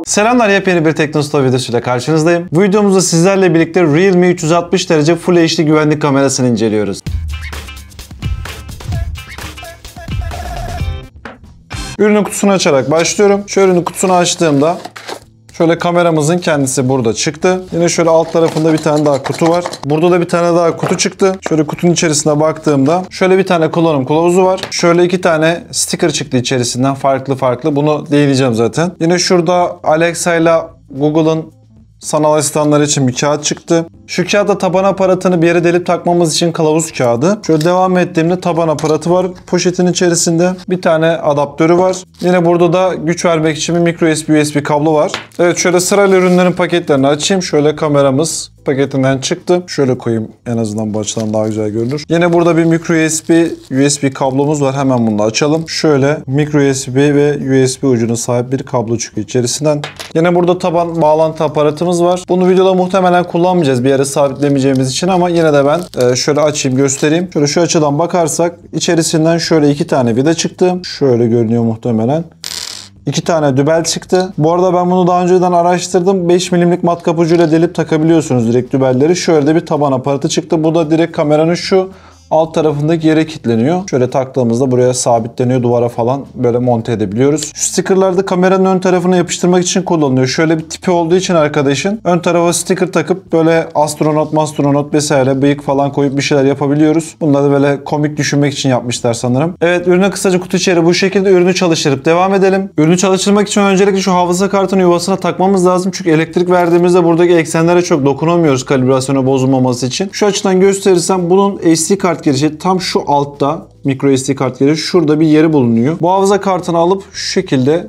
Selamlar, yepyeni bir Teknosta videosuyla karşınızdayım. Bu videomuzda sizlerle birlikte Realme 360 derece Full HD güvenlik kamerasını inceliyoruz. Ürünün kutusunu açarak başlıyorum. Şu ürünün kutusunu açtığımda şöyle kameramızın kendisi burada çıktı. Yine şöyle alt tarafında bir tane daha kutu var. Burada da bir tane daha kutu çıktı. Şöyle kutunun içerisine baktığımda şöyle bir tane kullanım kılavuzu var. Şöyle iki tane sticker çıktı içerisinden farklı. Bunu değineceğim zaten. Yine şurada Alexa ile Google'ın sanal asistanları için bir kağıt çıktı. Şu kağıtta taban aparatını bir yere delip takmamız için kılavuz kağıdı. Şöyle devam ettiğimde taban aparatı var. Poşetin içerisinde bir tane adaptörü var. Yine burada da güç vermek için bir micro USB kablo var. Evet, şöyle sırayla ürünlerin paketlerini açayım. Şöyle kameramız paketinden çıktı. Şöyle koyayım, en azından bu açıdan daha güzel görünür. Yine burada bir micro USB kablomuz var. Hemen bunu da açalım. Şöyle micro USB ve USB ucuna sahip bir kablo çıkıyor içerisinden. Yine burada taban bağlantı aparatımız var. Bunu videoda muhtemelen kullanmayacağız bir yere sabitlemeyeceğimiz için, ama yine de ben şöyle açayım göstereyim. Şöyle şu açıdan bakarsak içerisinden şöyle iki tane vida çıktı. Şöyle görünüyor muhtemelen. 2 tane dübel çıktı. Bu arada ben bunu daha önceden araştırdım. 5 milimlik matkap ucuyla delip takabiliyorsunuz direkt dübelleri. Şöyle de bir taban aparatı çıktı. Bu da direkt kameranın şu alt tarafındaki yere kilitleniyor. Şöyle taktığımızda buraya sabitleniyor, duvara falan böyle monte edebiliyoruz. Şu stickerlar da kameranın ön tarafına yapıştırmak için kullanılıyor. Şöyle bir tipi olduğu için arkadaşın ön tarafa sticker takıp böyle astronot vesaire bıyık falan koyup bir şeyler yapabiliyoruz. Bunları da böyle komik düşünmek için yapmışlar sanırım. Evet, ürüne kısaca kutu içeri bu şekilde. Ürünü çalıştırıp devam edelim. Ürünü çalıştırmak için öncelikle şu hafıza kartını yuvasına takmamız lazım. Çünkü elektrik verdiğimizde buradaki eksenlere çok dokunamıyoruz kalibrasyona bozulmaması için. Şu açıdan gösterirsem bunun SD kart girişi tam şu altta, micro SD kart girişi şurada bir yeri bulunuyor. Bu hafıza kartını alıp şu şekilde,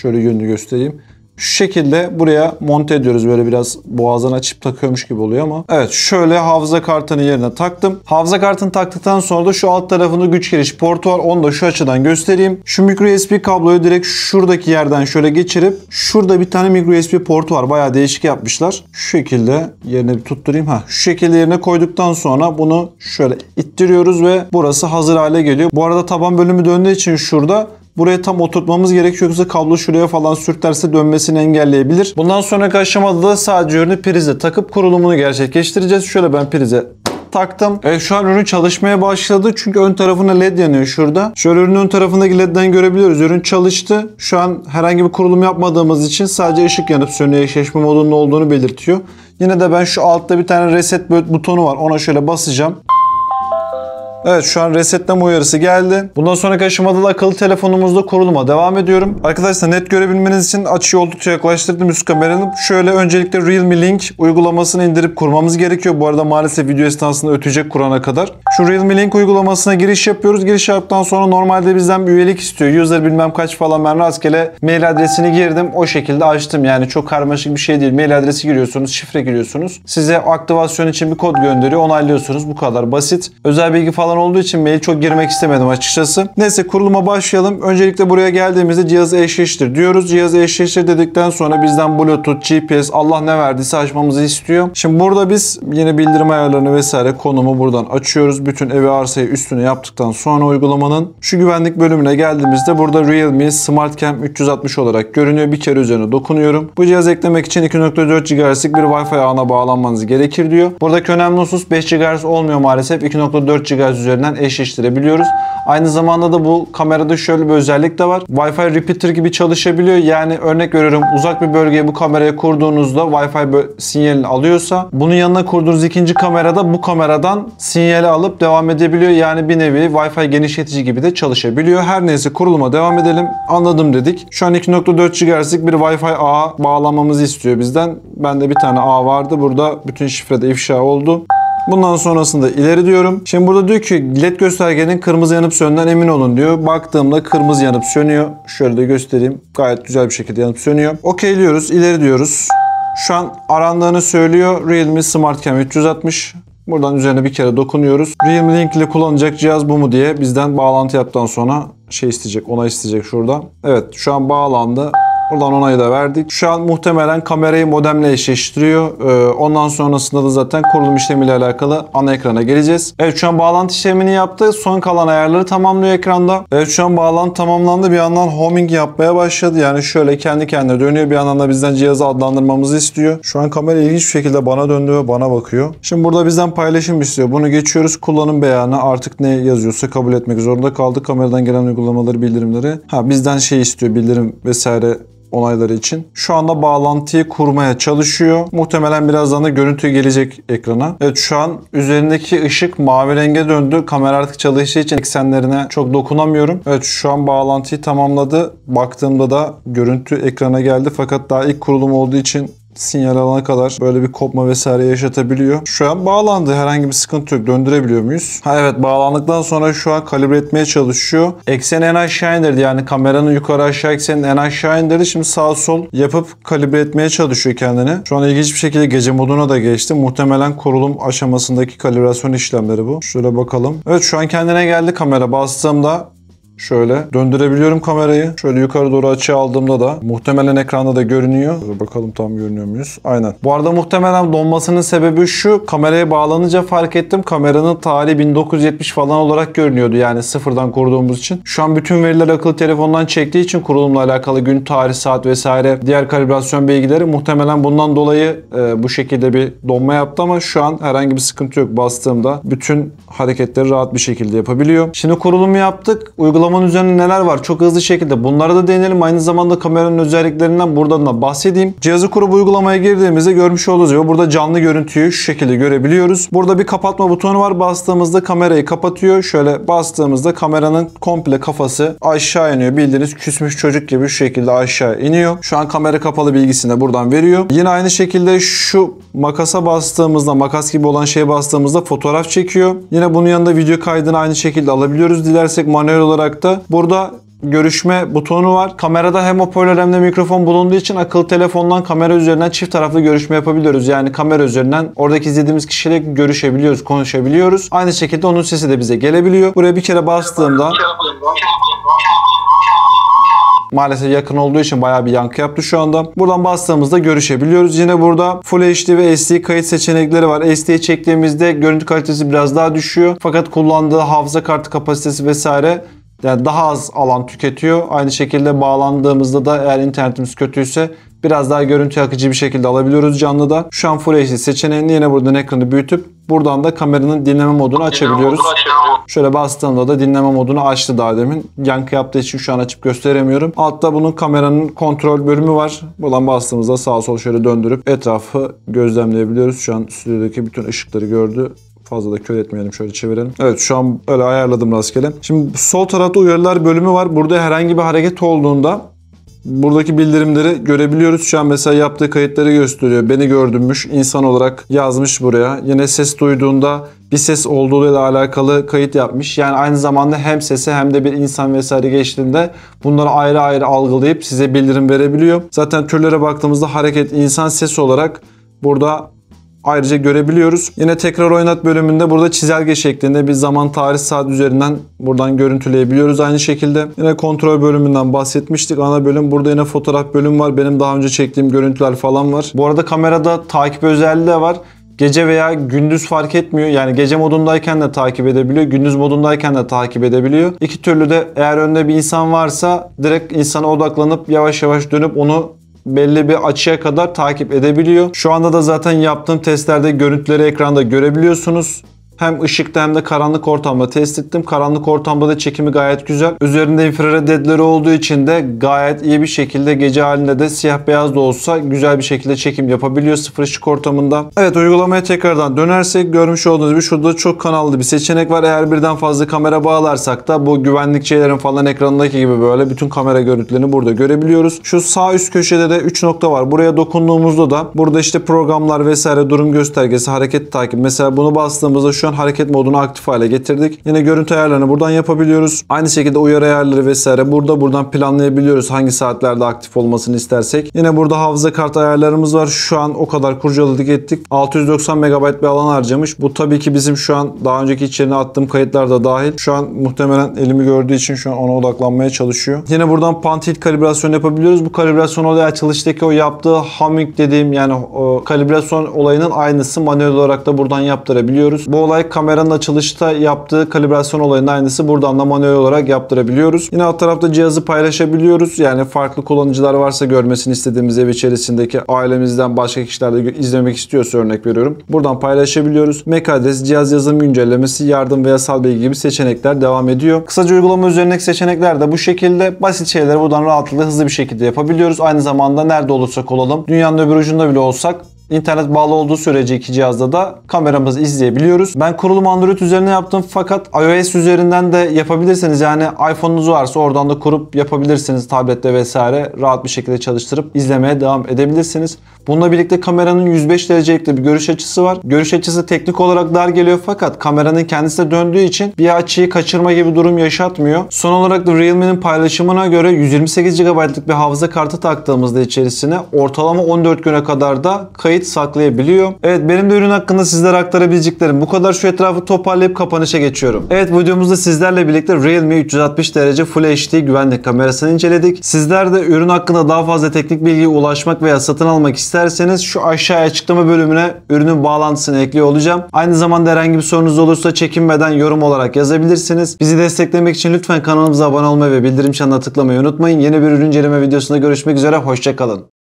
şöyle yönünü göstereyim. Şu şekilde buraya monte ediyoruz. Böyle biraz boğazdan açıp takıyormuş gibi oluyor ama. Evet, şöyle hafıza kartını yerine taktım. Hafıza kartını taktıktan sonra da şu alt tarafında güç giriş portu var. Onu da şu açıdan göstereyim. Şu micro USB kabloyu direkt şuradaki yerden şöyle geçirip şurada bir tane micro USB portu var. Bayağı değişik yapmışlar. Şu şekilde yerine bir tutturayım. Şu şekilde yerine koyduktan sonra bunu şöyle ittiriyoruz ve burası hazır hale geliyor. Bu arada taban bölümü döndüğü için şurada buraya tam oturtmamız gerekiyor, yoksa kablo şuraya falan sürterse dönmesini engelleyebilir. Bundan sonraki aşamada da sadece ürünü prize takıp kurulumunu gerçekleştireceğiz. Şöyle ben prize taktım. Evet, şu an ürün çalışmaya başladı. Çünkü ön tarafına led yanıyor şurada. Şöyle ürünün ön tarafındaki ledden görebiliyoruz. Ürün çalıştı. Şu an herhangi bir kurulum yapmadığımız için sadece ışık yanıp sönüyor. Eşleşme modunun olduğunu belirtiyor. Yine de ben şu altta bir tane reset butonu var. Ona şöyle basacağım. Evet, şu an resetleme uyarısı geldi. Bundan sonraki aşamada da akıllı telefonumuzda kuruluma devam ediyorum. Arkadaşlar, net görebilmeniz için açıyı oldukça yaklaştırdım üst kameranın. Şöyle öncelikle Realme Link uygulamasını indirip kurmamız gerekiyor. Bu arada maalesef video esnasında ötecek kurana kadar. Şu Realme Link uygulamasına giriş yapıyoruz. Giriş yaptıktan sonra normalde bizden bir üyelik istiyor. User bilmem kaç falan, ben rastgele mail adresini girdim. O şekilde açtım. Yani çok karmaşık bir şey değil. Mail adresi giriyorsunuz, şifre giriyorsunuz. Size aktivasyon için bir kod gönderiyor. Onaylıyorsunuz. Bu kadar basit. Özel bilgi falan olduğu için mail çok girmek istemedim açıkçası. Neyse, kuruluma başlayalım. Öncelikle buraya geldiğimizde cihazı eşleştir diyoruz. Cihazı eşleştir dedikten sonra bizden Bluetooth, GPS, Allah ne verdiyse açmamızı istiyor. Şimdi burada biz yine bildirim ayarlarını vesaire, konumu buradan açıyoruz. Bütün evi arsayı üstüne yaptıktan sonra uygulamanın şu güvenlik bölümüne geldiğimizde burada Realme Smart Cam 360 olarak görünüyor. Bir kere üzerine dokunuyorum. Bu cihazı eklemek için 2.4 GHz'lik bir Wi-Fi ağına bağlanmanız gerekir diyor. Buradaki önemli husus 5 GHz olmuyor maalesef. 2.4 GHz üzerinden eşleştirebiliyoruz. Aynı zamanda da bu kamerada şöyle bir özellik de var. Wi-Fi repeater gibi çalışabiliyor. Yani örnek veriyorum, uzak bir bölgeye bu kamerayı kurduğunuzda Wi-Fi sinyalini alıyorsa, bunun yanına kurduğunuz ikinci kamerada bu kameradan sinyali alıp devam edebiliyor. Yani bir nevi Wi-Fi genişletici gibi de çalışabiliyor. Her neyse, kuruluma devam edelim. Anladım dedik. Şu an 2.4 GHz'lik bir Wi-Fi ağa bağlamamızı istiyor bizden. Bende bir tane ağ vardı. Burada bütün şifre de ifşa oldu. Bundan sonrasında ileri diyorum. Şimdi burada diyor ki led göstergenin kırmızı yanıp söndüğünden emin olun diyor. Baktığımda kırmızı yanıp sönüyor. Şöyle de göstereyim. Gayet güzel bir şekilde yanıp sönüyor. Okeyliyoruz. İleri diyoruz. Şu an arandığını söylüyor. Realme Smart Cam 360. Buradan üzerine bir kere dokunuyoruz. Realme Link ile kullanacak cihaz bu mu diye bizden bağlantı yaptıktan sonra onay isteyecek şurada. Evet, şu an bağlandı. Buradan onayı da verdik. Şu an muhtemelen kamerayı modemle eşleştiriyor. Ondan sonrasında da zaten kurulum işlemiyle alakalı ana ekrana geleceğiz. Evet, şu an bağlantı işlemini yaptı. Son kalan ayarları tamamlıyor ekranda. Evet, şu an bağlantı tamamlandı. Bir yandan homing yapmaya başladı. Yani şöyle kendi kendine dönüyor. Bir yandan da bizden cihazı adlandırmamızı istiyor. Şu an kamera ilginç bir şekilde bana döndü ve bana bakıyor. Şimdi burada bizden paylaşım istiyor. Bunu geçiyoruz. Kullanım beyanı, artık ne yazıyorsa kabul etmek zorunda kaldık. Kameradan gelen uygulamaları, bildirimleri. Bizden şey istiyor, bildirim vesaire onayları için. Şu anda bağlantıyı kurmaya çalışıyor. Muhtemelen birazdan da görüntü gelecek ekrana. Evet, şu an üzerindeki ışık mavi renge döndü. Kamera artık çalıştığı için eksenlerine çok dokunamıyorum. Evet, şu an bağlantıyı tamamladı. Baktığımda da görüntü ekrana geldi. Fakat daha ilk kurulum olduğu için sinyal alana kadar böyle bir kopma vesaire yaşatabiliyor. Şu an bağlandı. Herhangi bir sıkıntı yok. Döndürebiliyor muyuz? Evet, bağlandıktan sonra şu an kalibre etmeye çalışıyor. Ekseni en aşağı indirdi. Yani kameranın yukarı aşağı eksenini en aşağı indirdi. Şimdi sağ sol yapıp kalibre etmeye çalışıyor kendini. Şu an ilginç bir şekilde gece moduna da geçti. Muhtemelen kurulum aşamasındaki kalibrasyon işlemleri bu. Şöyle bakalım. Evet, şu an kendine geldi kamera. Bastığımda şöyle döndürebiliyorum kamerayı. Şöyle yukarı doğru açığa aldığımda da muhtemelen ekranda da görünüyor. Bakalım tam görünüyor muyuz? Aynen. Bu arada muhtemelen donmasının sebebi şu. Kameraya bağlanınca fark ettim. Kameranın tarihi 1970 falan olarak görünüyordu. Yani sıfırdan kurduğumuz için. Şu an bütün veriler akıllı telefondan çektiği için kurulumla alakalı gün, tarih, saat vesaire diğer kalibrasyon bilgileri muhtemelen bundan dolayı bu şekilde bir donma yaptı ama şu an herhangi bir sıkıntı yok. Bastığımda bütün hareketleri rahat bir şekilde yapabiliyor. Şimdi kurulumu yaptık. Uygulamanın üzerinde neler var? Çok hızlı şekilde bunları da deneyelim. Aynı zamanda kameranın özelliklerinden buradan da bahsedeyim. Cihazı kurup uygulamaya girdiğimizde görmüş olduğunuz gibi burada canlı görüntüyü şu şekilde görebiliyoruz. Burada bir kapatma butonu var. Bastığımızda kamerayı kapatıyor. Şöyle bastığımızda kameranın komple kafası aşağı iniyor. Bildiğiniz küsmüş çocuk gibi şu şekilde aşağı iniyor. Şu an kamera kapalı bilgisini de buradan veriyor. Yine aynı şekilde şu makasa bastığımızda, makas gibi olan şeye bastığımızda fotoğraf çekiyor. Yine bunun yanında video kaydını aynı şekilde alabiliyoruz. Dilersek manuel olarak da burada görüşme butonu var. Kamerada hem hoparlör hem de mikrofon bulunduğu için akıllı telefondan kamera üzerinden çift taraflı görüşme yapabiliyoruz. Yani kamera üzerinden oradaki izlediğimiz kişiyle görüşebiliyoruz, konuşabiliyoruz. Aynı şekilde onun sesi de bize gelebiliyor. Buraya bir kere bastığımda maalesef yakın olduğu için bayağı bir yankı yaptı şu anda. Buradan bastığımızda görüşebiliyoruz. Yine burada Full HD ve SD kayıt seçenekleri var. SD'ye çektiğimizde görüntü kalitesi biraz daha düşüyor. Fakat kullandığı hafıza kartı kapasitesi vesaire yani daha az alan tüketiyor. Aynı şekilde bağlandığımızda da eğer internetimiz kötüyse biraz daha görüntü akıcı bir şekilde alabiliyoruz canlıda. Şu an Full HD seçeneğini yine buradan ekranı büyütüp buradan da kameranın dinleme modunu açabiliyoruz. Şöyle bastığımda da dinleme modunu açtı daha demin. Yankı yaptığı için şu an açıp gösteremiyorum. Altta bunun kameranın kontrol bölümü var. Buradan bastığımızda sağa sola şöyle döndürüp etrafı gözlemleyebiliyoruz. Şu an stüdyodaki bütün ışıkları gördü. Fazla da kör etmeyelim, şöyle çevirelim. Evet, şu an öyle ayarladım rastgele. Şimdi sol tarafta uyarılar bölümü var. Burada herhangi bir hareket olduğunda buradaki bildirimleri görebiliyoruz. Şu an mesela yaptığı kayıtları gösteriyor. Beni gördünmüş, insan olarak yazmış buraya. Yine ses duyduğunda bir ses olduğuyla alakalı kayıt yapmış. Yani aynı zamanda hem sesi hem de bir insan vesaire geçtiğinde bunları ayrı ayrı algılayıp size bildirim verebiliyor. Zaten türlere baktığımızda hareket, insan, ses olarak burada ayrıca görebiliyoruz. Yine tekrar oynat bölümünde burada çizelge şeklinde bir zaman, tarih, saat üzerinden buradan görüntüleyebiliyoruz aynı şekilde. Yine kontrol bölümünden bahsetmiştik. Ana bölüm. Burada yine fotoğraf bölüm var. Benim daha önce çektiğim görüntüler falan var. Bu arada kamerada takip özelliği de var. Gece veya gündüz fark etmiyor. Yani gece modundayken de takip edebiliyor. Gündüz modundayken de takip edebiliyor. İki türlü de eğer önünde bir insan varsa direkt insana odaklanıp yavaş yavaş dönüp onu belli bir açıya kadar takip edebiliyor. Şu anda da zaten yaptığım testlerde görüntüleri ekranda görebiliyorsunuz. Hem ışıkta hem de karanlık ortamda test ettim. Karanlık ortamda da çekimi gayet güzel. Üzerinde infrared ledleri olduğu için de gayet iyi bir şekilde gece halinde de siyah beyaz da olsa güzel bir şekilde çekim yapabiliyor sıfır ışık ortamında. Evet, uygulamaya tekrardan dönersek görmüş olduğunuz gibi şurada çok kanallı bir seçenek var. Eğer birden fazla kamera bağlarsak da bu güvenlikçilerin falan ekranındaki gibi böyle bütün kamera görüntülerini burada görebiliyoruz. Şu sağ üst köşede de 3 nokta var. Buraya dokunduğumuzda da burada işte programlar vesaire, durum göstergesi, hareket takip. Mesela bunu bastığımızda şu şu an hareket modunu aktif hale getirdik. Yine görüntü ayarlarını buradan yapabiliyoruz. Aynı şekilde uyarı ayarları vesaire buradan planlayabiliyoruz hangi saatlerde aktif olmasını istersek. Yine burada hafıza kart ayarlarımız var. Şu an o kadar kurcaladık ettik. 690 MB bir alan harcamış. Bu tabii ki bizim şu an daha önceki içeriğine attığım kayıtlar da dahil. Şu an muhtemelen elimi gördüğü için şu an ona odaklanmaya çalışıyor. Yine buradan pan tilt kalibrasyon yapabiliyoruz. Bu kalibrasyon olayı açılıştaki o yaptığı humming dediğim yani o kalibrasyon olayının aynısı manuel olarak da buradan yaptırabiliyoruz. Bu olay kameranın açılışta yaptığı kalibrasyon olayının aynısı buradan da manuel olarak yaptırabiliyoruz. Yine alt tarafta cihazı paylaşabiliyoruz. Yani farklı kullanıcılar varsa görmesini istediğimiz ev içerisindeki ailemizden başka kişiler de izlemek istiyorsa örnek veriyorum. Buradan paylaşabiliyoruz. MAC adres, cihaz yazılım güncellemesi, yardım ve yasal bilgi gibi seçenekler devam ediyor. Kısaca uygulama üzerindeki seçenekler de bu şekilde. Basit şeyleri buradan rahatlıkla hızlı bir şekilde yapabiliyoruz. Aynı zamanda nerede olursak olalım, dünyanın öbür ucunda bile olsak İnternet bağlı olduğu sürece iki cihazda da kameramızı izleyebiliyoruz. Ben kurulumu Android üzerine yaptım fakat iOS üzerinden de yapabilirsiniz. Yani iPhone'unuz varsa oradan da kurup yapabilirsiniz tablette vesaire. Rahat bir şekilde çalıştırıp izlemeye devam edebilirsiniz. Bununla birlikte kameranın 105 derecelik de bir görüş açısı var. Görüş açısı teknik olarak dar geliyor fakat kameranın kendisi de döndüğü için bir açıyı kaçırma gibi durum yaşatmıyor. Son olarak da Realme'nin paylaşımına göre 128 GB'lık bir hafıza kartı taktığımızda içerisine ortalama 14 güne kadar da kayıt saklayabiliyor. Evet, benim de ürün hakkında sizlere aktarabileceklerim bu kadar. Şu etrafı toparlayıp kapanışa geçiyorum. Evet, videomuzda sizlerle birlikte Realme 360 derece Full HD güvenlik kamerasını inceledik. Sizler de ürün hakkında daha fazla teknik bilgiye ulaşmak veya satın almak isterseniz şu aşağıya açıklama bölümüne ürünün bağlantısını ekliyor olacağım. Aynı zamanda herhangi bir sorunuz olursa çekinmeden yorum olarak yazabilirsiniz. Bizi desteklemek için lütfen kanalımıza abone olmayı ve bildirim çanına tıklamayı unutmayın. Yeni bir ürün inceleme videosunda görüşmek üzere. Hoşça kalın.